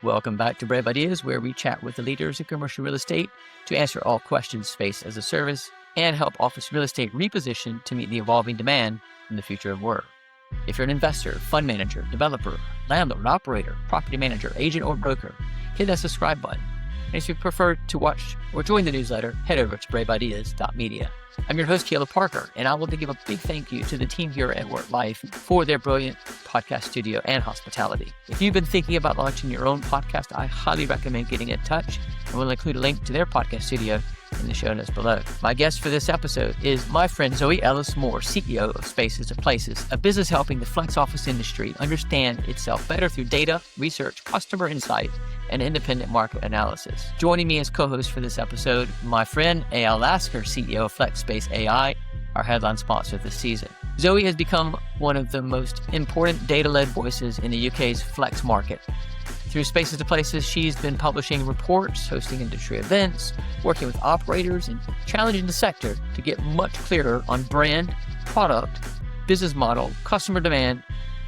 Welcome back to Brave Ideas, where we chat with the leaders in commercial real estate to answer all questions space as a service and help office real estate reposition to meet the evolving demand in the future of work. If you're an investor, fund manager, developer, landlord, operator, property manager, agent, or broker, hit that subscribe button. And if you prefer to watch or join the newsletter, head over to braveideas.media. I'm your host, Caleb Parker, and I want to give a big thank you to the team here at Work Life for their brilliant podcast studio and hospitality. If you've been thinking about launching your own podcast, I highly recommend getting in touch, and we'll include a link to their podcast studio in the show notes below. My guest for this episode is my friend Zoe Ellis-Moore, CEO of Spaces to Places, a business helping the flex office industry understand itself better through data, research, customer insight, and independent market analysis. Joining me as co-host for this episode, my friend Eyal Lasker, CEO of FlexSpace AI, our headline sponsor this season. Zoe has become one of the most important data-led voices in the UK's flex market. Through Spaces to Places, she's been publishing reports, hosting industry events, working with operators, and challenging the sector to get much clearer on brand, product, business model, customer demand,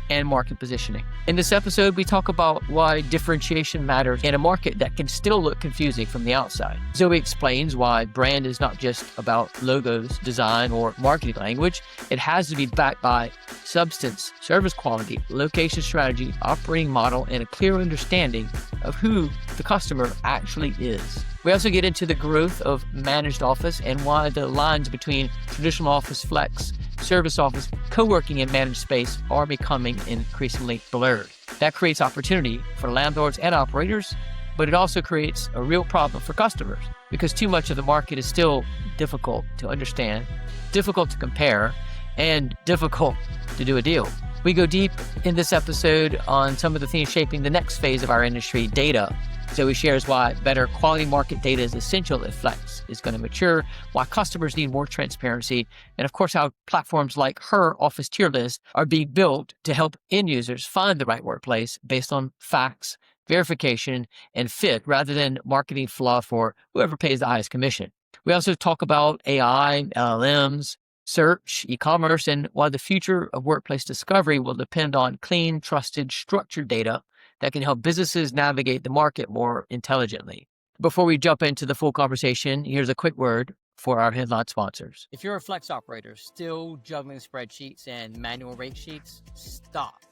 and market positioning. In this episode, we talk about why differentiation matters in a market that can still look confusing from the outside. Zoe explains why brand is not just about logos, design, or marketing language. It has to be backed by substance, service quality, location strategy, operating model, and a clear understanding of who the customer actually is. We also get into the growth of managed office and why the lines between traditional office, flex, service office, co-working, and managed space are becoming increasingly blurred. That creates opportunity for landlords and operators, but it also creates a real problem for customers because too much of the market is still difficult to understand, difficult to compare, and difficult to do a deal. We go deep in this episode on some of the things shaping the next phase of our industry, data. Zoe shares why better quality market data is essential if flex is going to mature, why customers need more transparency, and of course how platforms like her office tier list are being built to help end users find the right workplace based on facts, verification, and fit rather than marketing fluff or whoever pays the highest commission. We also talk about AI, LLMs, search, e-commerce, and why the future of workplace discovery will depend on clean, trusted, structured data that can help businesses navigate the market more intelligently. Before we jump into the full conversation, here's a quick word for our headline sponsors. If you're a flex operator still juggling spreadsheets and manual rate sheets, stop.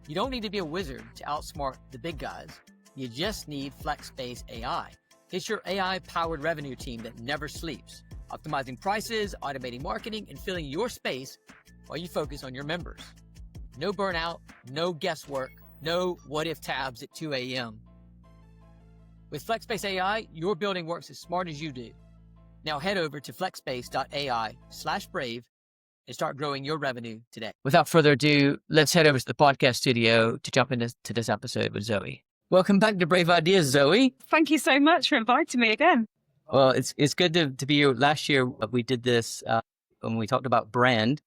You don't need to be a wizard to outsmart the big guys. You just need FlexSpace AI. It's your AI-powered revenue team that never sleeps, optimizing prices, automating marketing, and filling your space while you focus on your members. No burnout, no guesswork, no what-if tabs at 2 a.m. With FlexSpace AI, your building works as smart as you do. Now head over to flexspace.ai/brave and start growing your revenue today. Without further ado, let's head over to the podcast studio to jump into this episode with Zoe. Welcome back to Brave Ideas, Zoe. Thank you so much for inviting me again. Well, it's good to be here. Last year, we did this when we talked about brand.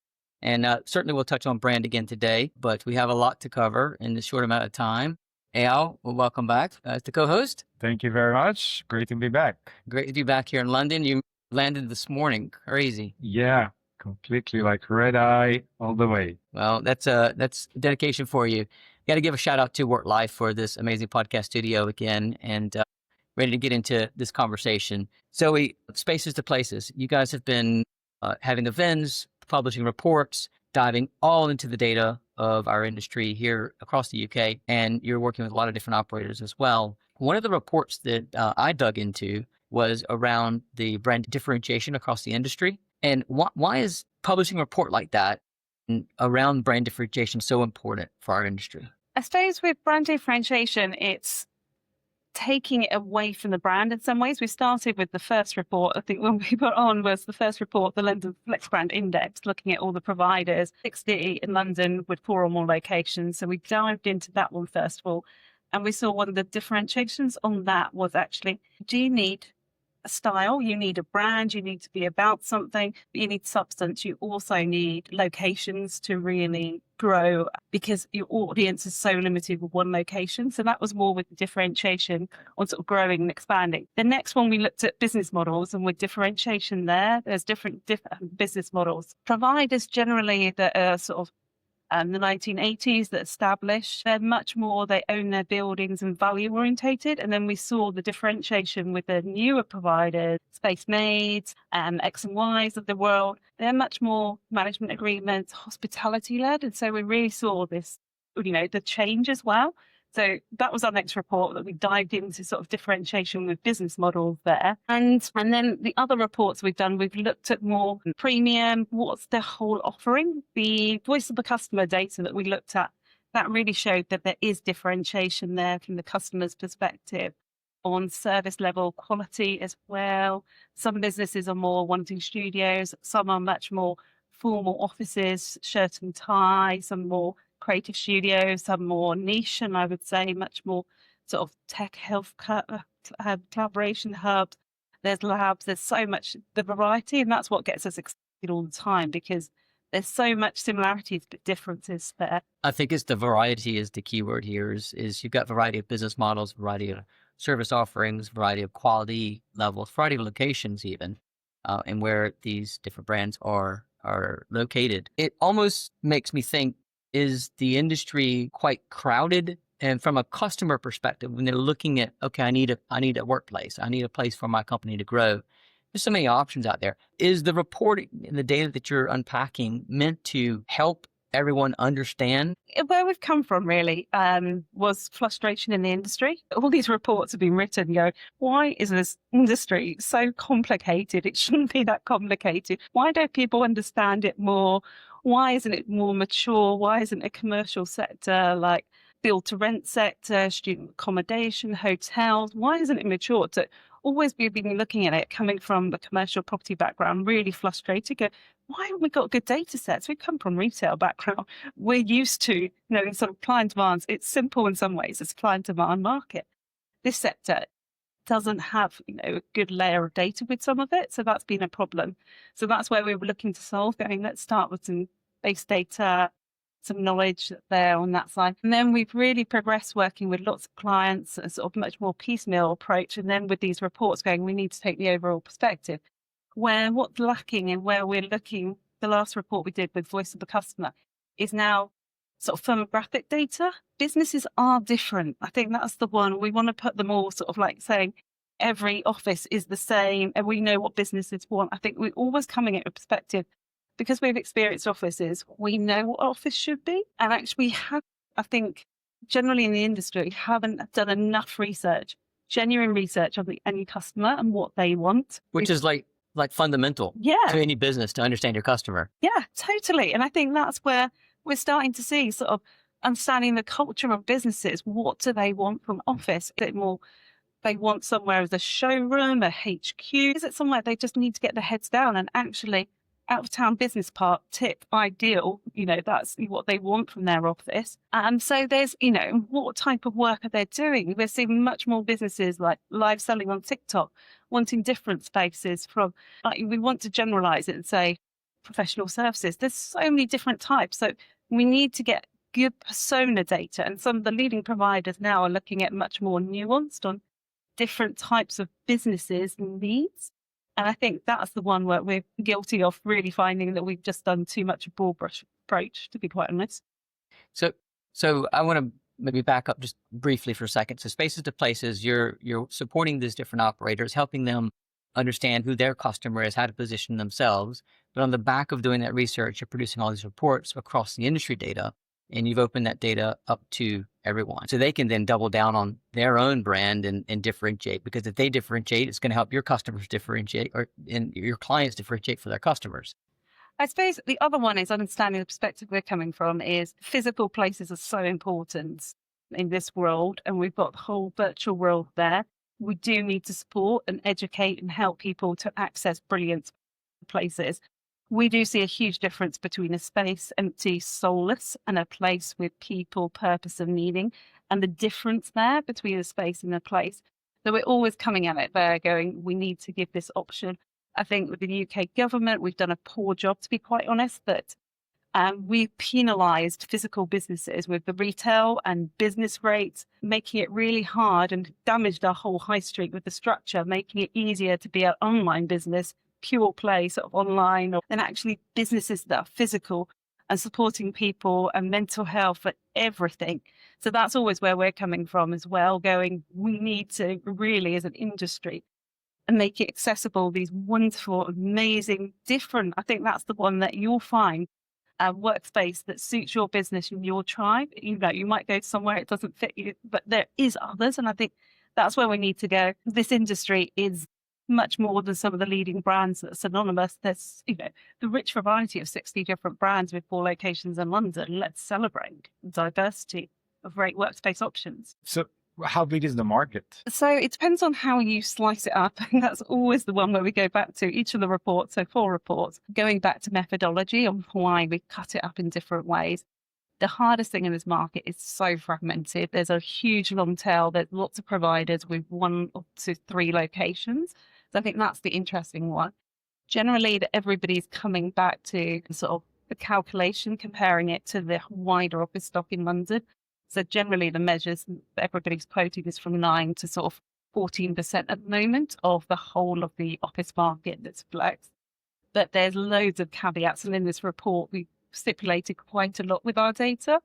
And certainly we'll touch on brand again today, but we have a lot to cover in this short amount of time. Eyal, well, welcome back as the co-host. Thank you very much. Great to be back. Great to be back here in London. You landed this morning. Crazy. Yeah, completely like red eye all the way. Well, that's dedication for you. Got to give a shout out to Work Life for this amazing podcast studio again and ready to get into this conversation. Zoe, Spaces to Places. You guys have been having events, publishing reports, diving all into the data of our industry here across the UK, and you're working with a lot of different operators as well. One of the reports that I dug into was around the brand differentiation across the industry. And why is publishing a report like that around brand differentiation so important for our industry? I suppose with brand differentiation, it's taking it away from the brand in some ways. We started with the first report, I think when we put on was the first report, the London Flex Brand Index, looking at all the providers, 60 in London with 4 or more locations. So we dived into that one first of all. And we saw one of the differentiations on that was actually, do you need a style? You need a brand, you need to be about something, but you need substance. You also need locations to really grow because your audience is so limited with one location. So that was more with the differentiation on sort of growing and expanding. The next one, we looked at business models, and with differentiation there's different business models. Providers generally that are sort of the 1980s that established. They're much more, they own their buildings and value orientated. And then we saw the differentiation with the newer providers, Space Maids, X and Y's of the world. They're much more management agreements, hospitality led. And so we really saw this, the change as well. So that was our next report that we dived into sort of differentiation with business models there. And then the other reports we've done, we've looked at more premium, what's the whole offering? The voice of the customer data that we looked at, that really showed that there is differentiation there from the customer's perspective on service level quality as well. Some businesses are more wanting studios, some are much more formal offices, shirt and tie, some more creative studios, some more niche, and I would say much more sort of tech health collaboration hubs. There's labs, there's so much, the variety, and that's what gets us excited all the time because there's so much similarities but differences there. I think it's the variety is the key word here is you've got variety of business models, variety of service offerings, variety of quality levels, variety of locations even, and where these different brands are located. It almost makes me think, is the industry quite crowded? And from a customer perspective, when they're looking at, okay, I need a workplace, I need a place for my company to grow. There's so many options out there. Is the reporting and the data that you're unpacking meant to help everyone understand? Where we've come from really was frustration in the industry. All these reports have been written, why is this industry so complicated? It shouldn't be that complicated. Why don't people understand it more? Why isn't it more mature? Why isn't a commercial sector like build to rent sector, student accommodation, hotels, why isn't it mature? To always be been looking at it coming from the commercial property background, really frustrated. Why haven't we got good data sets? We come from retail background. We're used to, sort of supply and demands. It's simple in some ways, it's supply and demand market. This sector doesn't have, a good layer of data with some of it. So that's been a problem. So that's where we were looking to solve. Let's start with some base data, some knowledge there on that side. And then we've really progressed working with lots of clients, a sort of much more piecemeal approach. And then with these reports going, we need to take the overall perspective. Where what's lacking and where we're looking, the last report we did with Voice of the Customer is now sort of firmographic data. Businesses are different. I think that's the one. We want to put them all sort of like saying every office is the same and we know what businesses want. I think we're always coming at a perspective because we've experienced offices, we know what office should be. And actually we have, I think, generally in the industry, haven't done enough research, genuine research on the end customer and what they want. Which is like fundamental to any business to understand your customer. Yeah, totally. And I think that's where we're starting to see sort of understanding the culture of businesses. What do they want from office? Is it more they want somewhere as a showroom, a HQ? Is it somewhere they just need to get their heads down and actually out of town business park, tip, ideal, that's what they want from their office. And so there's, what type of work are they doing? We're seeing much more businesses like live selling on TikTok, wanting different spaces from, we want to generalize it and say professional services. There's so many different types. So we need to get good persona data. And some of the leading providers now are looking at much more nuanced on different types of businesses and needs. And I think that's the one where we're guilty of really finding that we've just done too much a broad brush approach, to be quite honest. So I want to maybe back up just briefly for a second. So Spaces to Places, you're supporting these different operators, helping them understand who their customer is, how to position themselves. But on the back of doing that research, you're producing all these reports across the industry data, and you've opened that data up to everyone. So they can then double down on their own brand and differentiate, because if they differentiate, it's going to help your customers differentiate and your clients differentiate for their customers. I suppose the other one is understanding the perspective we're coming from is physical places are so important in this world, and we've got the whole virtual world there. We do need to support and educate and help people to access brilliant places. We do see a huge difference between a space empty, soulless, and a place with people, purpose, and meaning, and the difference there between a space and a place. So we're always coming at it there going, we need to give this option. I think with the UK government, we've done a poor job, to be quite honest, that we've penalised physical businesses with the retail and business rates, making it really hard and damaged our whole high street with the structure, making it easier to be an online business, pure play sort of online, and actually businesses that are physical and supporting people and mental health and everything. So that's always where we're coming from as well, going, we need to really, as an industry, and make it accessible, these wonderful, amazing, different. I think that's the one that you'll find a workspace that suits your business and your tribe. You know, you might go somewhere it doesn't fit you, but there is others. And I think that's where we need to go. This industry is much more than some of the leading brands that are synonymous. There's, you know, the rich variety of 60 different brands with 4 locations in London. Let's celebrate diversity of great workspace options. So how big is the market? So it depends on how you slice it up. And that's always the one where we go back to each of the reports. So 4 reports, going back to methodology on why we cut it up in different ways. The hardest thing in this market is so fragmented. There's a huge long tail. There's lots of providers with 1 to 3 locations. So I think that's the interesting one. Generally, that everybody's coming back to sort of the calculation, comparing it to the wider office stock in London. So generally, the measures that everybody's quoting is from 9 to sort of 14% at the moment of the whole of the office market that's flex. But there's loads of caveats. And in this report, we stipulated quite a lot with our data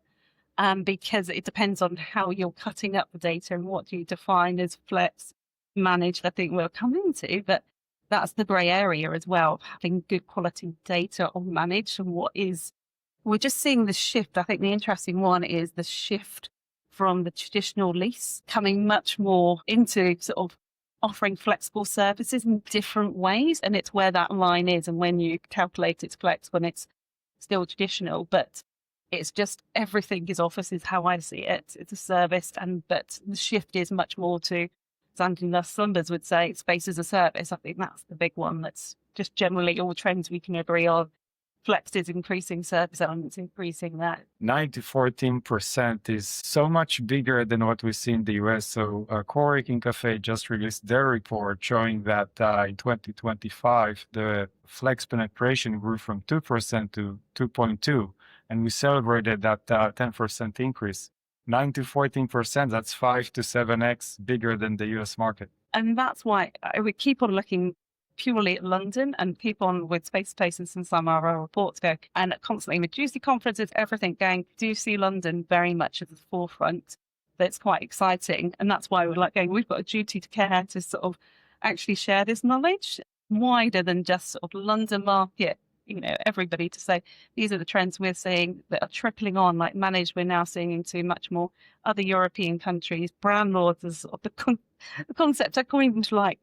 because it depends on how you're cutting up the data and what you define as flex, managed. I think we'll come into, but that's the grey area as well, having good quality data on managed and what is. We're just seeing the shift. I think the interesting one is the shift from the traditional lease coming much more into sort of offering flexible services in different ways. And it's where that line is. And when you calculate it's flex, when it's still traditional, but it's just everything is office is how I see it. It's a service. But the shift is much more to, as Anthony Slumbers would say, space as a service. I think that's the big one. That's just generally all trends we can agree on. Flex is increasing, service elements increasing that. 9 to 14% is so much bigger than what we see in the US. So Co-working Cafe just released their report showing that in 2025, the flex penetration grew from 2% to 2.2%. And we celebrated that 10% increase. 9 to 14%, that's 5 to 7x bigger than the US market. And that's why we keep on looking purely at London and keep on with space places and some of our reports go and constantly with juicy conferences, everything going, do see London very much at the forefront. That's quite exciting. And that's why we're like going, we've got a duty to care to sort of actually share this knowledge wider than just sort of London market, you know, everybody to say, these are the trends we're seeing that are trickling on, like managed, we're now seeing into much more other European countries. Brand lords is sort of the concept I coined like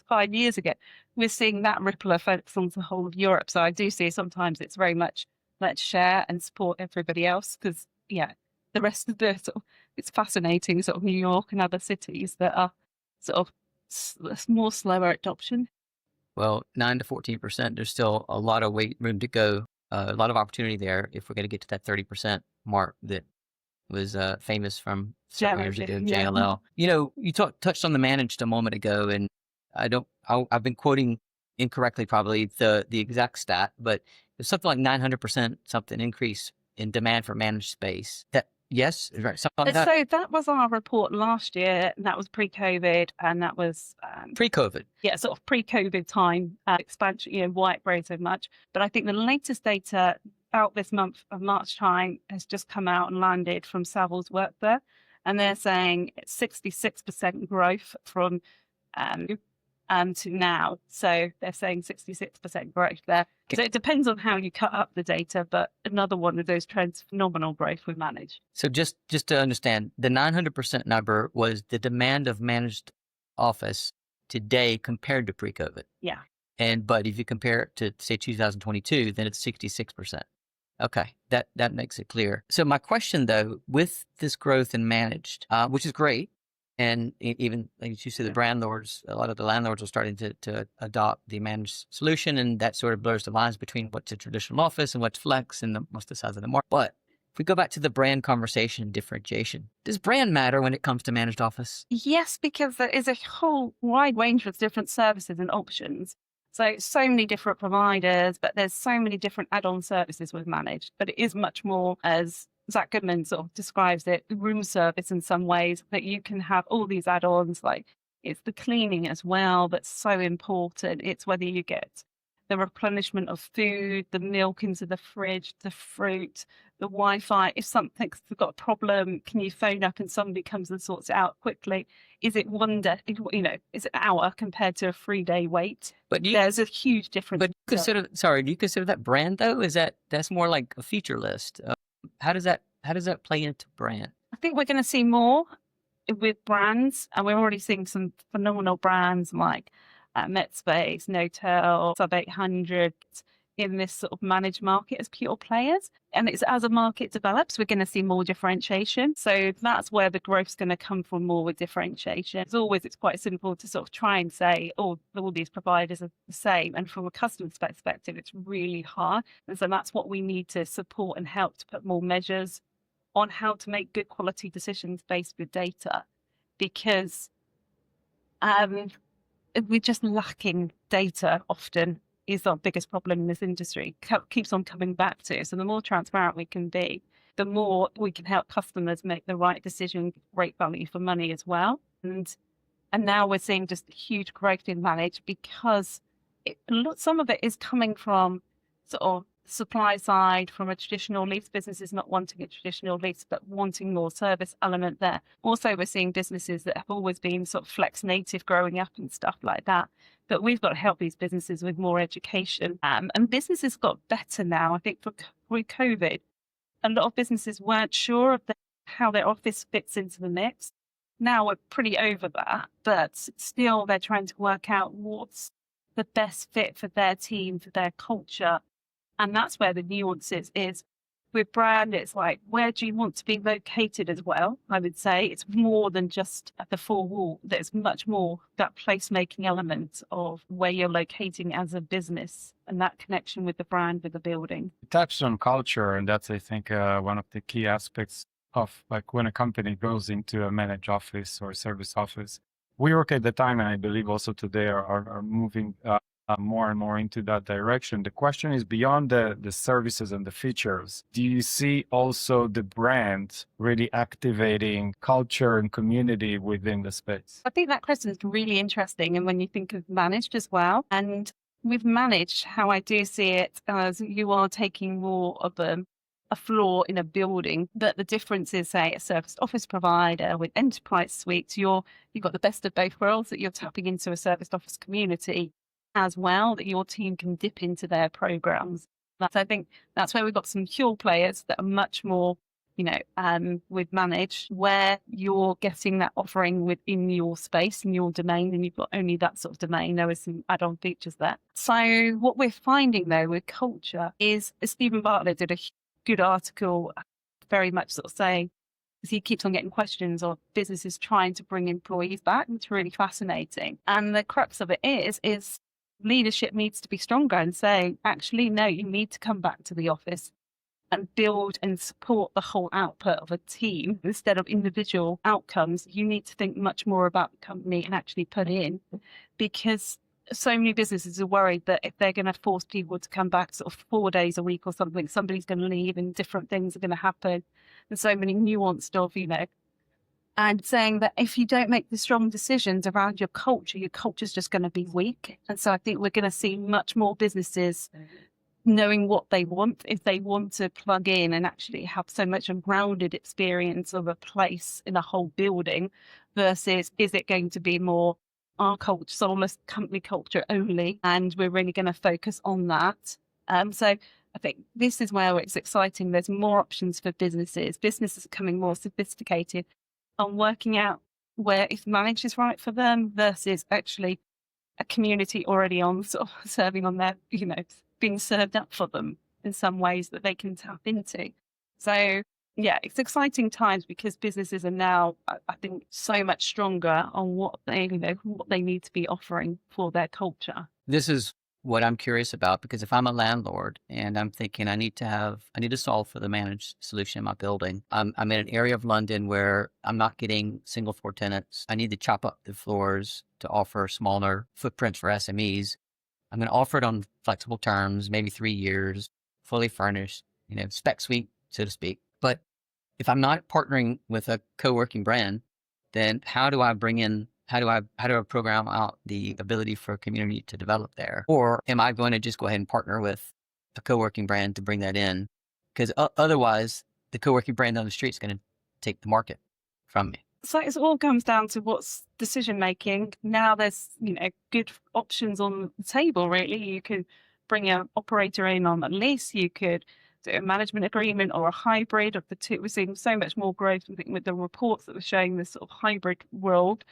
5 years ago. We're seeing that ripple effect on the whole of Europe. So I do see sometimes it's very much let's share and support everybody else because, yeah, the rest of the sort of, it's fascinating sort of New York and other cities that are sort of more slower adoption. Well, 9 to 14%, there's still a lot of room to go, a lot of opportunity there if we're going to get to that 30% mark that was famous from several years ago, JLL. You know, you touched on the managed a moment ago, and I've been quoting incorrectly probably the exact stat, but there's something like 900% something increase in demand for managed space. That yes, right. Something like that. So that was our report last year, and that was pre-COVID, and that was pre-COVID. Yeah, sort of pre-COVID time expansion. You know, why it grows so much. But I think the latest data out this month of March time has just come out and landed from Savills work there, and they're saying it's 66% growth from to now. So they're saying 66% growth there. So it depends on how you cut up the data, but another one of those trends, phenomenal growth we manage. So just to understand, the 900% number was the demand of managed office today compared to pre-COVID. Yeah. But if you compare it to say 2022, then it's 66%. Okay, that makes it clear. So my question though, with this growth in managed, which is great, and even like you said, the brand lords, a lot of the landlords are starting to adopt the managed solution, and that sort of blurs the lines between what's a traditional office and what's flex and what's the size of the market. But if we go back to the brand conversation and differentiation, does brand matter when it comes to managed office? Yes, because there is a whole wide range of different services and options. So many different providers, but there's so many different add-on services we've managed. But it is much more, as Zach Goodman sort of describes it, room service in some ways, that you can have all these add-ons, like it's the cleaning as well that's so important. It's whether you get the replenishment of food, the milk into the fridge, the fruit, the Wi-Fi. If something's got a problem, can you phone up and somebody comes and sorts it out quickly? Is it one day, is it an hour compared to a 3-day wait? But There's a huge difference. But do you consider that brand though? That's more like a feature list? How does that play into brand? I think we're going to see more with brands, and we're already seeing some phenomenal brands like MetSpace, Notel, Sub 800 in this sort of managed market as pure players. And it's as a market develops, we're going to see more differentiation. So that's where the growth's going to come from, more with differentiation. As always, it's quite simple to sort of try and say, oh, all these providers are the same. And from a customer's perspective, it's really hard. And so that's what we need to support and help to put more measures on how to make good quality decisions based with data, because we're just lacking data often is our biggest problem in this industry. Keeps on coming back to. So the more transparent we can be, the more we can help customers make the right decision, great value for money as well. And now we're seeing just huge growth in managed, because some of it is coming from sort of supply side, from a traditional lease. Businesses not wanting a traditional lease, but wanting more service element there. Also, we're seeing businesses that have always been sort of flex native growing up and stuff like that. But we've got to help these businesses with more education. And businesses got better now. I think with COVID, a lot of businesses weren't sure of how their office fits into the mix. Now we're pretty over that, but still they're trying to work out what's the best fit for their team, for their culture. And that's where the nuances is. With brand, it's like, where do you want to be located as well? I would say it's more than just at the four wall. There's much more that placemaking element of where you're locating as a business and that connection with the brand, with the building. You touched on culture, and that's, I think, one of the key aspects of like when a company goes into a managed office or service office. We work at the time, and I believe also today are moving more and more into that direction. The question is, beyond the services and the features, do you see also the brand really activating culture and community within the space? I think that question is really interesting. And when you think of managed as well, and with managed, how I do see it as you are taking more of a floor in a building, but the difference is, say, a serviced office provider with enterprise suites, you've got the best of both worlds, that you're tapping into a serviced office community as well, that your team can dip into their programs. I think that's where we've got some pure players that are much more, with managed, where you're getting that offering within your space, in your domain, and you've got only that sort of domain. There is some add-on features there. So what we're finding though with culture is, Stephen Bartlett did a good article, very much sort of saying, because he keeps on getting questions of businesses trying to bring employees back. It's really fascinating. And the crux of it is leadership needs to be stronger and saying, actually, no, you need to come back to the office and build and support the whole output of a team instead of individual outcomes. You need to think much more about the company and actually put in, because so many businesses are worried that if they're going to force people to come back sort of 4 days a week or something, somebody's going to leave and different things are going to happen. And so many nuanced of, and saying that if you don't make the strong decisions around your culture's just going to be weak. And so I think we're going to see much more businesses knowing what they want, if they want to plug in and actually have so much a grounded experience of a place in a whole building, versus is it going to be more our culture, so almost company culture only, and we're really going to focus on that. So I think this is where it's exciting. There's more options for businesses. Businesses are becoming more sophisticated on working out where if managed is right for them versus actually a community already on sort of serving on their, being served up for them in some ways that they can tap into. So yeah, it's exciting times because businesses are now, I think, so much stronger on what they need to be offering for their culture. This is what I'm curious about, because if I'm a landlord and I'm thinking I need to solve for the managed solution in my building, I'm in an area of London where I'm not getting single floor tenants. I need to chop up the floors to offer smaller footprints for SMEs. I'm going to offer it on flexible terms, maybe 3 years, fully furnished, spec suite, so to speak. But if I'm not partnering with a co-working brand, then how do I bring in How do I program out the ability for a community to develop there? Or am I going to just go ahead and partner with a co-working brand to bring that in? Because otherwise, the co-working brand down the street is going to take the market from me. So it all comes down to what's decision making. Now there's, good options on the table, really. You could bring an operator in on a lease, you could do a management agreement or a hybrid of the two. We're seeing so much more growth, I think, with the reports that were showing this sort of hybrid world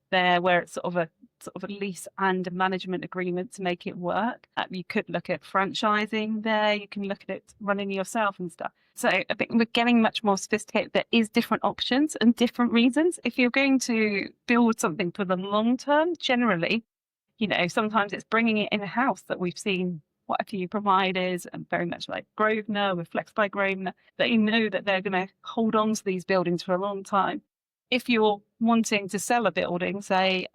there, where it's sort of a lease and a management agreement to make it work. You could look at franchising there. You can look at it running yourself and stuff. So I think we're getting much more sophisticated. There is different options and different reasons. If you're going to build something for the long term, generally, sometimes it's bringing it in-house that we've seen quite a few providers, and very much like Grosvenor with Flex by Grosvenor, they know that they're going to hold on to these buildings for a long time. If you're wanting to sell a building, say,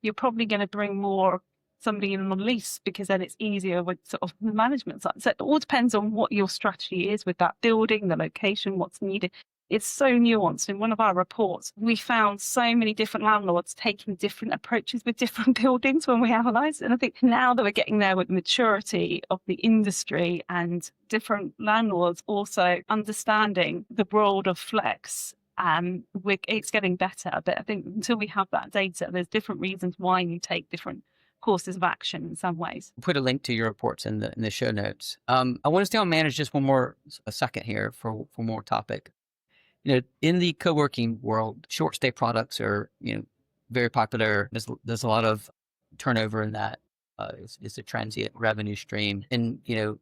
you're probably going to bring somebody in on lease, because then it's easier with sort of the management side. So it all depends on what your strategy is with that building, the location, what's needed. It's so nuanced. In one of our reports, we found so many different landlords taking different approaches with different buildings when we analysed. And I think now that we're getting there with maturity of the industry and different landlords also understanding the world of flex, it's getting better. But I think until we have that data, there's different reasons why you take different courses of action in some ways. Put a link to your reports in the show notes. I want to stay on manage just a second here for more topic. In the co-working world, short stay products are very popular. There's a lot of turnover in that. It's a transient revenue stream, and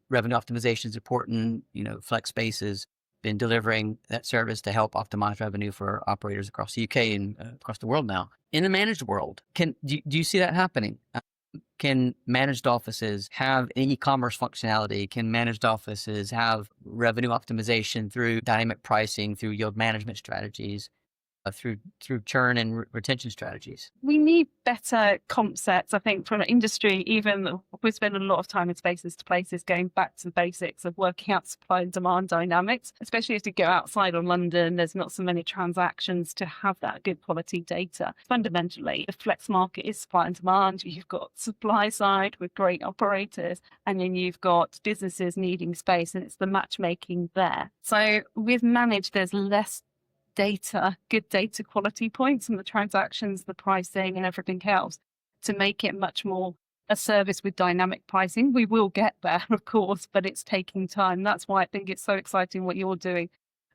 revenue optimization is important. Flex Space has been delivering that service to help optimize revenue for operators across the UK and across the world now. In the managed world, do you see that happening? Can managed offices have e-commerce functionality? Can managed offices have revenue optimization through dynamic pricing, through yield management strategies, through churn and retention strategies? We need better comp sets, I think, from an industry. Even we spend a lot of time in Spaces to Places going back to the basics of working out supply and demand dynamics, especially as you go outside of London. There's not so many transactions to have that good quality data. Fundamentally, the flex market is supply and demand. You've got supply side with great operators, and then you've got businesses needing space, and it's the matchmaking there. So with managed, there's less data, good data quality points and the transactions, the pricing and everything else to make it much more a service with dynamic pricing. We will get there, of course, but it's taking time. That's why I think it's so exciting what you're doing.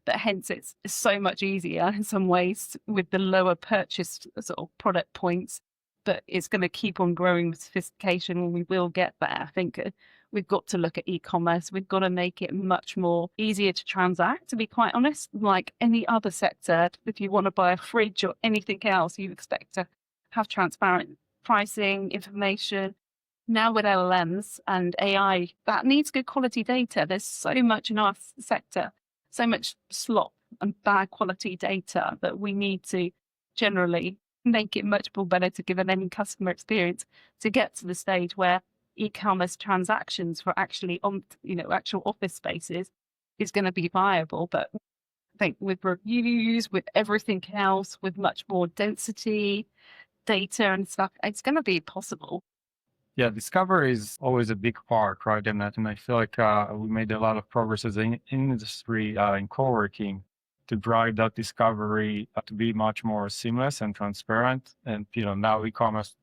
But hence it's so much easier in some ways with the lower purchase sort of product points, but it's going to keep on growing with sophistication and we will get there. I think we've got to look at e-commerce. We've got to make it much more easier to transact, to be quite honest. Like any other sector, if you want to buy a fridge or anything else, you expect to have transparent pricing, information. Now with LLMs and AI, that needs good quality data. There's so much in our sector, so much slop and bad quality data that we need to generally make it much more better to give an end customer experience to get to the stage where e-commerce transactions for actually on actual office spaces is going to be viable. But I think with reviews, with everything else, with much more density, data and stuff, it's going to be possible. Yeah, discovery is always a big part, right? And I feel like we made a lot of progress as an industry in co-working to drive that discovery to be much more seamless and transparent. And now e-commerce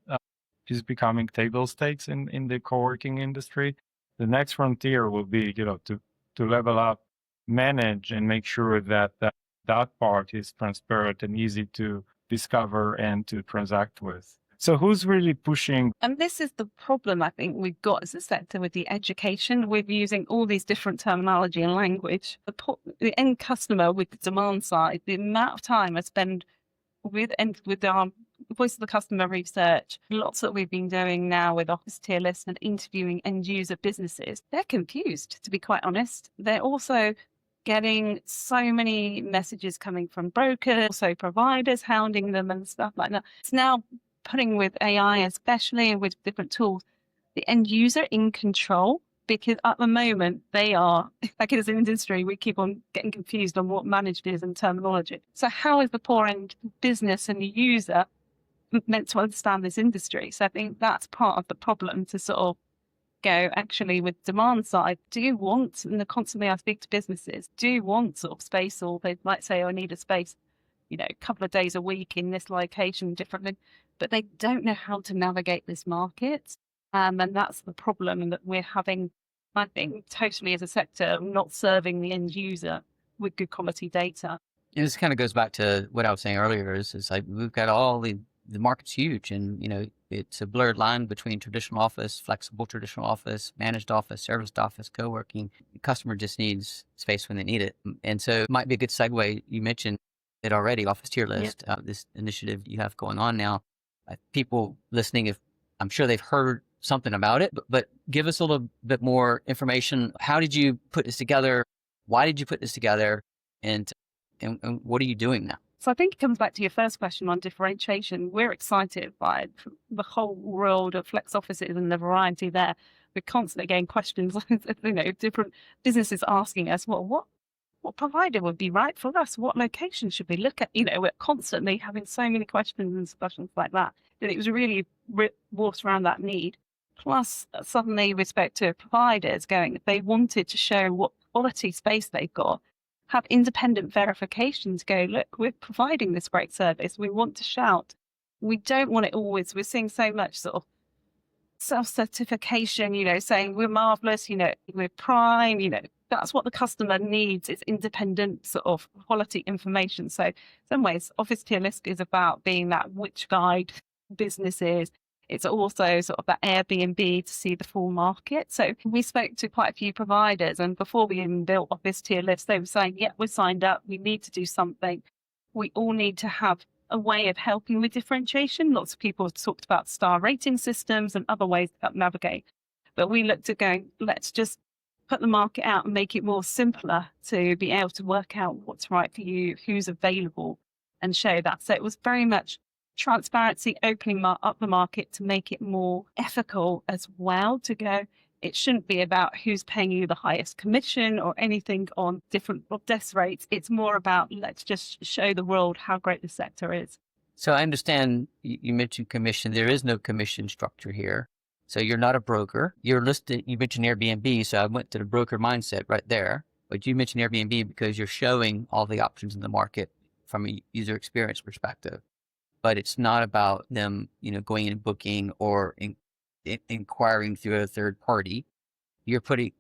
is becoming table stakes in the co-working industry. The next frontier will be, to level up, manage, and make sure that part is transparent and easy to discover and to transact with. So who's really pushing? And this is the problem I think we've got as a sector with the education. We're using all these different terminology and language. The end customer with the demand side, the amount of time I spend with our voice of the customer research, lots that we've been doing now with office tier lists and interviewing end user businesses, they're confused, to be quite honest. They're also getting so many messages coming from brokers, also providers hounding them and stuff like that. It's now putting with AI, especially with different tools, the end user in control, because at the moment they are, like as an industry, we keep on getting confused on what managed is and terminology. So how is the poor end business and the user meant to understand this industry. So I think that's part of the problem, to sort of go, actually, with demand side, do you want, and constantly I speak to businesses, do you want sort of space, or they might say, oh, I need a space, a couple of days a week in this location differently, but they don't know how to navigate this market. And that's the problem that we're having, I think, totally as a sector, not serving the end user with good quality data. And this kind of goes back to what I was saying earlier is like, we've got all the market's huge, and, it's a blurred line between traditional office, flexible traditional office, managed office, serviced office, co-working. The customer just needs space when they need it. And so it might be a good segue. You mentioned it already, Office Tier List, this initiative you have going on now. People listening, I'm sure they've heard something about it, but give us a little bit more information. How did you put this together? Why did you put this together? And what are you doing now? So I think it comes back to your first question on differentiation. We're excited by the whole world of flex offices and the variety there. We're constantly getting questions, different businesses asking us, well, what provider would be right for us? What location should we look at? We're constantly having so many questions and discussions like that. And it was really revolved around that need. Plus, suddenly we spoke to providers going, they wanted to show what quality space they've got, have independent verification to go, look, we're providing this great service. We want to shout. We don't want it always. We're seeing so much sort of self-certification, saying we're marvelous, we're prime, that's what the customer needs. It's independent sort of quality information. So in some ways, Office Tier List is about being that which guide businesses. It's also sort of that Airbnb to see the full market. So we spoke to quite a few providers, and before we even built Office Tier List, they were saying, yeah, we're signed up. We need to do something. We all need to have a way of helping with differentiation. Lots of people have talked about star rating systems and other ways to navigate. But we looked at going, let's just put the market out and make it more simpler to be able to work out what's right for you, who's available, and show that. So it was very much transparency, opening up the market to make it more ethical as well, to go, it shouldn't be about who's paying you the highest commission or anything on different desk rates. It's more about, let's just show the world how great the sector is. So I understand you mentioned commission. There is no commission structure here. So you're not a broker. You're listed, you mentioned Airbnb. So I went to the broker mindset right there. But you mentioned Airbnb because you're showing all the options in the market from a user experience perspective. But it's not about them, going and booking or inquiring through a third party. You're putting,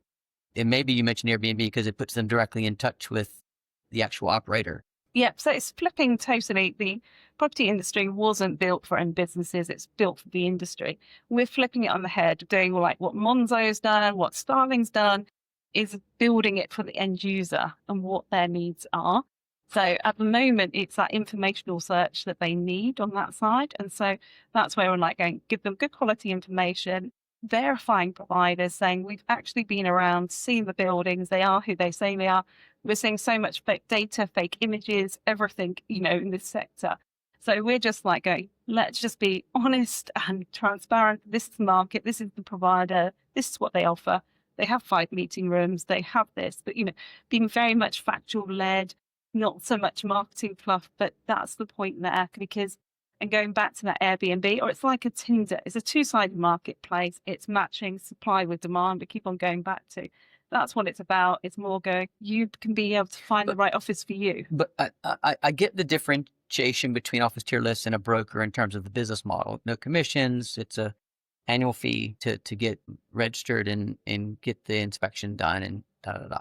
and maybe you mentioned Airbnb because it puts them directly in touch with the actual operator. Yep. So it's flipping totally. The property industry wasn't built for end businesses. It's built for the industry. We're flipping it on the head, doing like what Monzo's done, what Starling's done, is building it for the end user and what their needs are. So at the moment, it's that informational search that they need on that side. And so that's where we're like going, give them good quality information, verifying providers, saying we've actually been around, seen the buildings, they are who they say they are. We're seeing so much fake data, fake images, everything, in this sector. So we're just like going, let's just be honest and transparent. This is the market, this is the provider, this is what they offer. They have 5 meeting rooms, they have this, but, being very much factual led, not so much marketing fluff, but that's the point there. Because, and going back to that Airbnb, or it's like a Tinder, it's a two-sided marketplace. It's matching supply with demand. We keep on going back to. That's what it's about. It's more going, you can be able to find the right office for you. But I get the differentiation between Office Tier Lists and a broker in terms of the business model. No commissions. It's a annual fee to get registered and get the inspection done and da-da-da.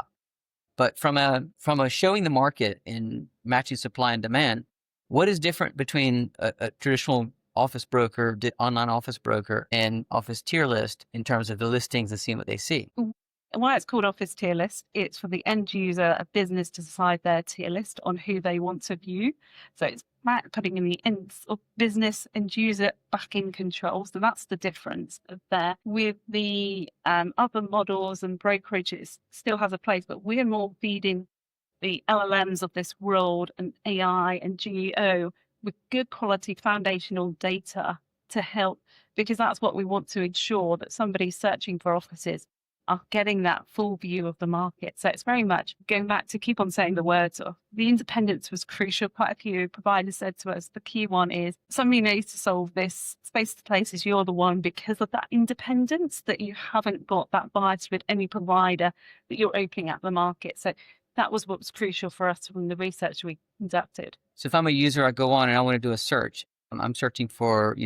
But from a showing the market and matching supply and demand, what is different between a traditional office broker, online office broker, and Office Tier List in terms of the listings and seeing what they see? Why it's called Office Tier List, it's for the end user, a business, to decide their tier list on who they want to view. So it's putting in the end of business and user back in control. So that's the difference there. With the other models and brokerages, still has a place, but we're more feeding the LLMs of this world and AI and GEO with good quality foundational data to help, because that's what we want to ensure, that somebody searching for offices are getting that full view of the market. So it's very much going back to keep on saying the words of the independence was crucial. Quite a few providers said to us, the key one is somebody needs to solve this. Space to Places, you're the one because of that independence, that you haven't got that bias with any provider, that you're opening up the market. So that was what was crucial for us from the research we conducted. So if I'm a user, I go on and I want to do a search. I'm searching for,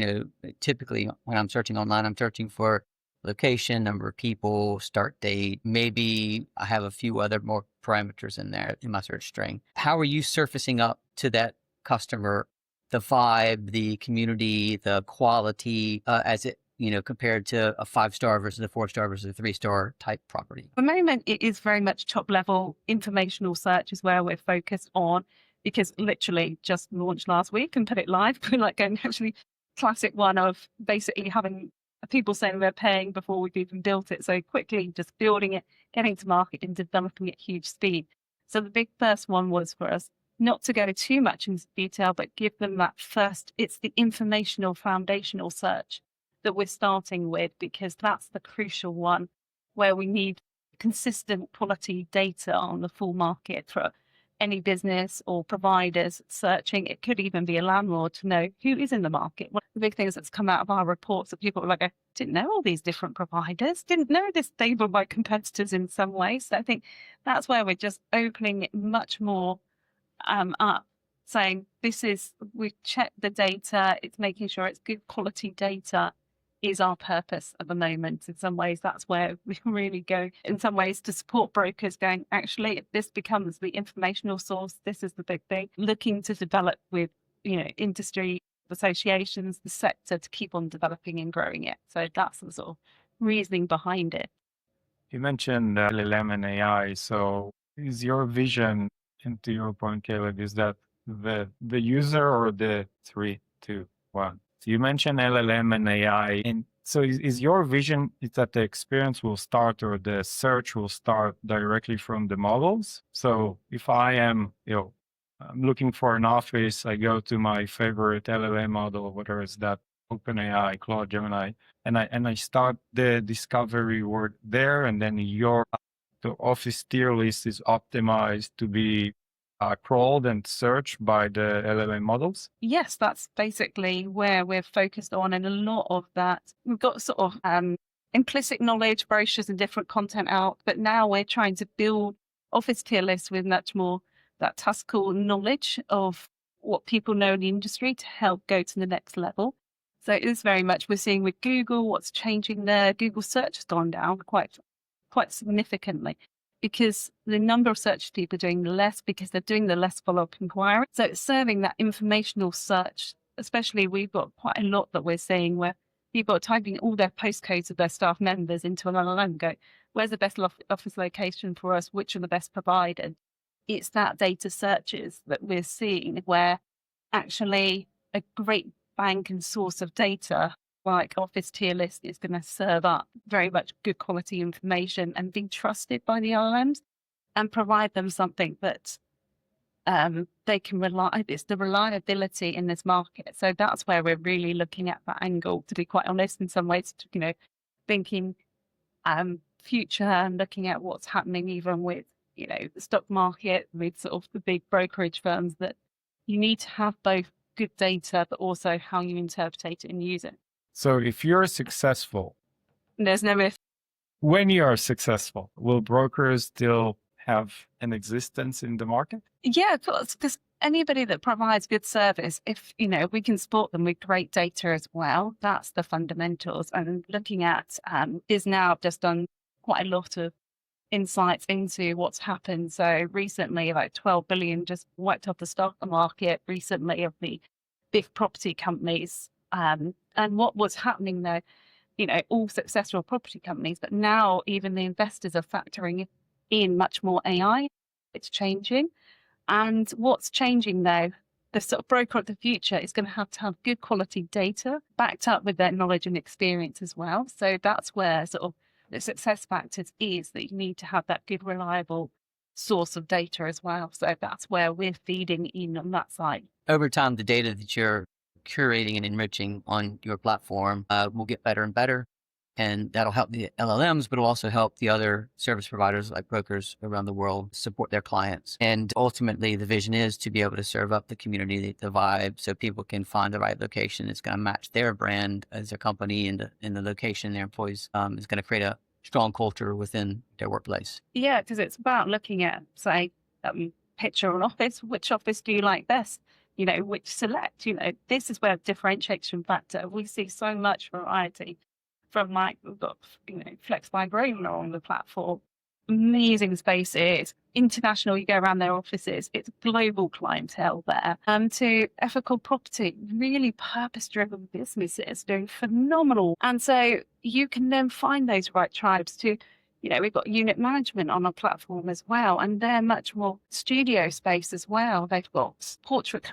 typically when I'm searching online, I'm searching for location, number of people, start date. Maybe I have a few other more parameters in there in my search string. How are you surfacing up to that customer the vibe, the community, the quality, as it, compared to a 5-star versus a 4-star versus a 3-star type property? At the moment, it is very much top level informational search is where we're focused on, because literally just launched last week and put it live. We're like going actually classic one of basically having people saying they're paying before we've even built it. So quickly just building it, getting to market and developing at huge speed. So the big first one was for us not to go too much into detail, but give them that first, it's the informational foundational search that we're starting with, because that's the crucial one where we need consistent quality data on the full market for any business or providers searching. It could even be a landlord to know who is in the market. One of the big things that's come out of our reports that people are like, I didn't know all these different providers, didn't know this, they were my competitors in some ways. So I think that's where we're just opening it much more up, saying we've checked the data, it's making sure it's good quality data is our purpose at the moment. In some ways, that's where we really go, in some ways, to support brokers going, actually, if this becomes the informational source, this is the big thing, looking to develop with, industry associations, the sector, to keep on developing and growing it. So that's the sort of reasoning behind it. You mentioned LLM and AI. So is your vision, and to your point, Caleb, is that the user or the 3, 2, 1? So you mentioned LLM and AI. And so is your vision is that the experience will start, or the search will start directly from the models? So if I am, I'm looking for an office, I go to my favorite LLM model, whether it's that OpenAI, Claude, Gemini, and I start the discovery work there, and then the office tier list is optimized to be crawled and searched by the LLM models? Yes, that's basically where we're focused on. And a lot of that, we've got sort of implicit knowledge, brochures and different content out, but now we're trying to build office tier lists with much more that taskable knowledge of what people know in the industry to help go to the next level. So it is very much, we're seeing with Google, what's changing there. Google search has gone down quite significantly, because the number of searches people are doing less, because they're doing the less follow-up inquiry. So it's serving that informational search. Especially we've got quite a lot that we're seeing where people are typing all their postcodes of their staff members into an LLM and go, where's the best office location for us? Which are the best providers? It's that data searches that we're seeing where actually a great bank and source of data like office tier list is going to serve up very much good quality information and be trusted by the LLMs and provide them something that they can rely. It's the reliability in this market. So that's where we're really looking at that angle, to be quite honest, in some ways, thinking future and looking at what's happening even with, the stock market, with sort of the big brokerage firms, that you need to have both good data, but also how you interpret it and use it. So if you're successful, There's no if. When you are successful, will brokers still have an existence in the market? Yeah, because anybody that provides good service, if, we can support them with great data as well, that's the fundamentals. And looking at is now just done quite a lot of insights into what's happened. So recently, like 12 billion just wiped off the stock market recently of the big property companies. And what was happening there, all successful property companies, but now even the investors are factoring in much more AI. It's changing. And what's changing now, the sort of broker of the future is going to have good quality data backed up with their knowledge and experience as well. So that's where sort of the success factors is that you need to have that good, reliable source of data as well. So that's where we're feeding in on that side. Over time, the data that you're curating and enriching on your platform will get better and better. And that'll help the LLMs, but it'll also help the other service providers like brokers around the world support their clients. And ultimately, the vision is to be able to serve up the community, the vibe, so people can find the right location. It's going to match their brand as a company and the location their employees is going to create a strong culture within their workplace. Yeah, because it's about looking at, say, picture an office. Which office do you like best? Which select? This is where differentiation factor. We see so much variety. From we've got, Flex by Grosvenor on the platform, amazing spaces, international, you go around their offices, it's global clientele there, to ethical property, really purpose-driven businesses doing phenomenal. And so you can then find those right tribes to, we've got unit management on our platform as well, and they're much more studio space as well. They've got portrait,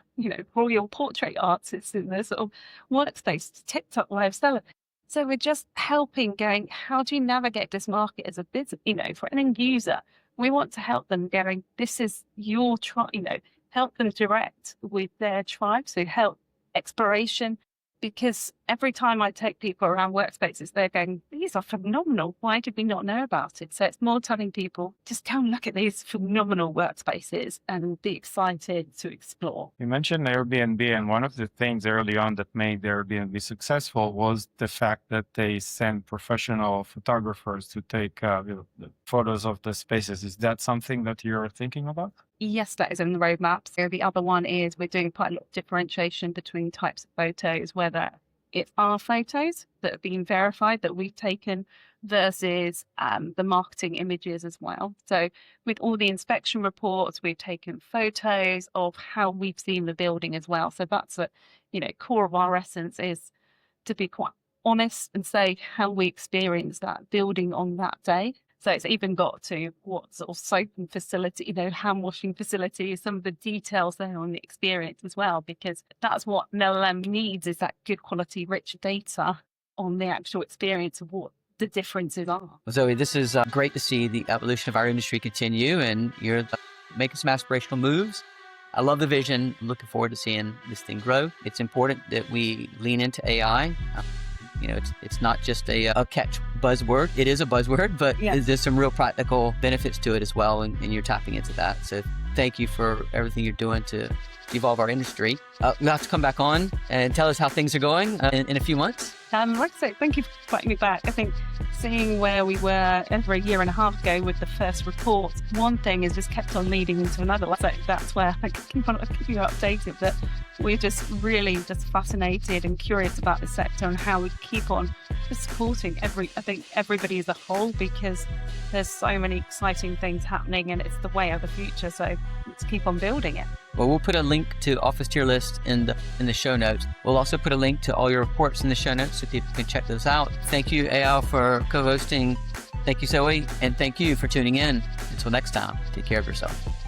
royal portrait artists in their sort of workspace, TikTok live selling. So we're just helping going, how do you navigate this market as a business? For an end user, we want to help them going, this is your tribe, help them direct with their tribe. So help exploration, because every time I take people around workspaces, they're going, these are phenomenal. Why did we not know about it? So it's more telling people, just come look at these phenomenal workspaces and be excited to explore. You mentioned Airbnb, and one of the things early on that made Airbnb successful was the fact that they send professional photographers to take the photos of the spaces. Is that something that you're thinking about? Yes, that is in the roadmap. So the other one is we're doing quite a lot of differentiation between types of photos, whether it's our photos that have been verified that we've taken versus the marketing images as well. So with all the inspection reports, we've taken photos of how we've seen the building as well. So that's a, core of our essence is to be quite honest and say how we experienced that building on that day. So it's even got to what sort of soap and facility, hand washing facility, some of the details there on the experience as well, because that's what an LLM needs, is that good quality, rich data on the actual experience of what the differences are. Well, Zoe, this is great to see the evolution of our industry continue, and you're making some aspirational moves. I love the vision. I'm looking forward to seeing this thing grow. It's important that we lean into AI. It's not just a catch buzzword. It is a buzzword, but there's some real practical benefits to it as well, and you're tapping into that. So thank you for everything you're doing to evolve our industry. You'll have to come back on and tell us how things are going in a few months. Like I say, thank you for inviting me back. I think seeing where we were over a year and a half ago with the first report, one thing is just kept on leading into another. So that's where I keep you updated, that we're just really just fascinated and curious about the sector and how we keep on supporting everybody as a whole, because there's so many exciting things happening and it's the way of the future. So let's keep on building it. Well, we'll put a link to Office Tier List in the show notes. We'll also put a link to all your reports in the show notes so people can check those out. Thank you, Eyal, for co-hosting. Thank you, Zoe. And thank you for tuning in. Until next time, take care of yourself.